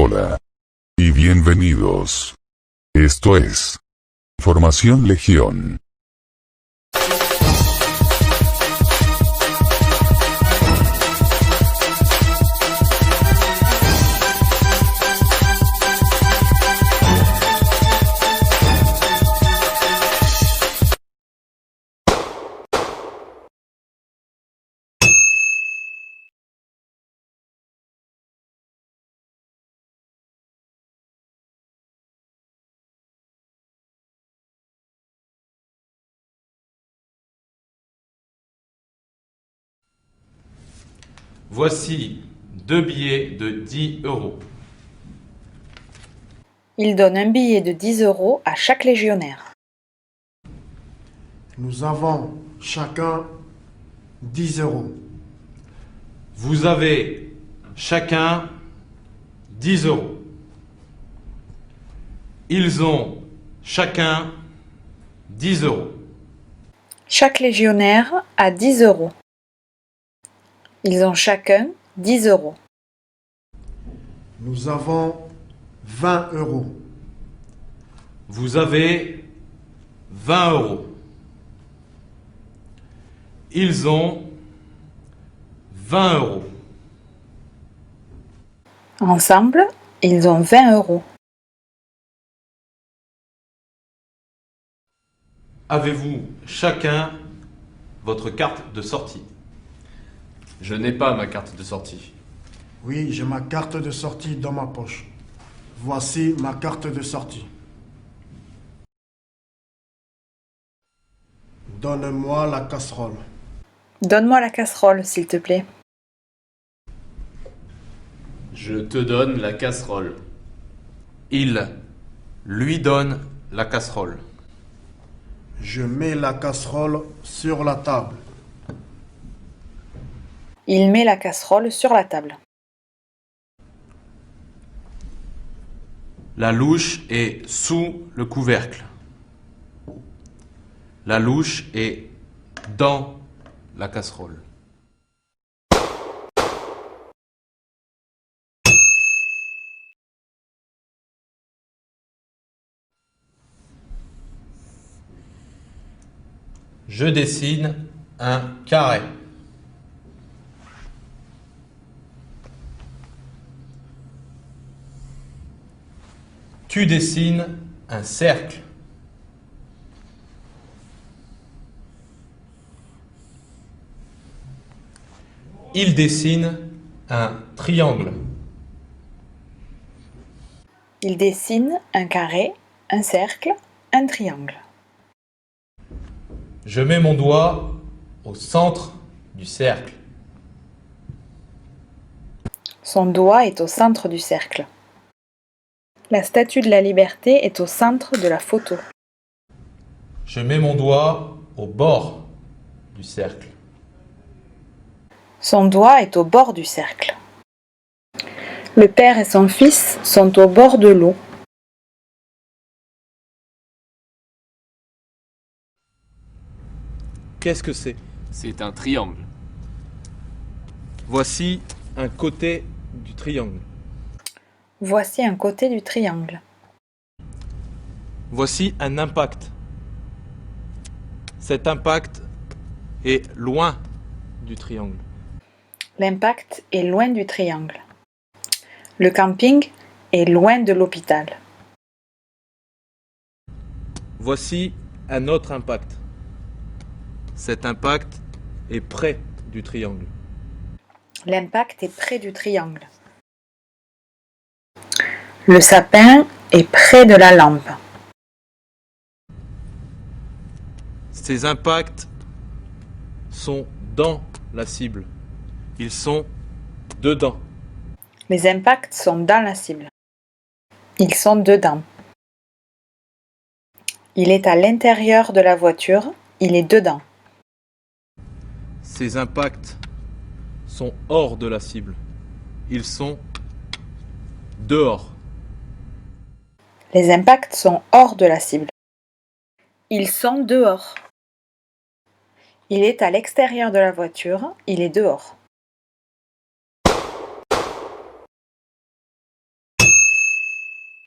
Hola. Y bienvenidos. Esto es Formación Legión. Voici 2 billets de 10 euros. Il donne un billet de 10 euros à chaque légionnaire. Nous avons chacun 10 euros. Vous avez chacun 10 euros. Ils ont chacun 10 euros. Chaque légionnaire a 10 euros. Ils ont chacun 10 euros. Nous avons 20 euros. Vous avez 20 euros. Ils ont 20 euros. Ensemble, ils ont 20 euros. Avez-vous chacun votre carte de sortie? Je n'ai pas ma carte de sortie. Oui, j'ai ma carte de sortie dans ma poche. Voici ma carte de sortie. Donne-moi la casserole. Donne-moi la casserole, s'il te plaît. Je te donne la casserole. Il lui donne la casserole. Je mets la casserole sur la table. Il met la casserole sur la table. La louche est sous le couvercle. La louche est dans la casserole. Je dessine un carré. Tu dessines un cercle. Il dessine un triangle. Il dessine un carré, un cercle, un triangle. Je mets mon doigt au centre du cercle. Son doigt est au centre du cercle. La statue de la liberté est au centre de la photo. Je mets mon doigt au bord du cercle. Son doigt est au bord du cercle. Le père et son fils sont au bord de l'eau. Qu'est-ce que c'est? C'est un triangle. Voici un côté du triangle. Voici un côté du triangle. Voici un impact. Cet impact est loin du triangle. L'impact est loin du triangle. Le camping est loin de l'hôpital. Voici un autre impact. Cet impact est près du triangle. L'impact est près du triangle. Le sapin est près de la lampe. Ces impacts sont dans la cible. Ils sont dedans. Les impacts sont dans la cible. Ils sont dedans. Il est à l'intérieur de la voiture. Il est dedans. Ces impacts sont hors de la cible. Ils sont dehors. Les impacts sont hors de la cible. Ils sont dehors. Il est à l'extérieur de la voiture. Il est dehors.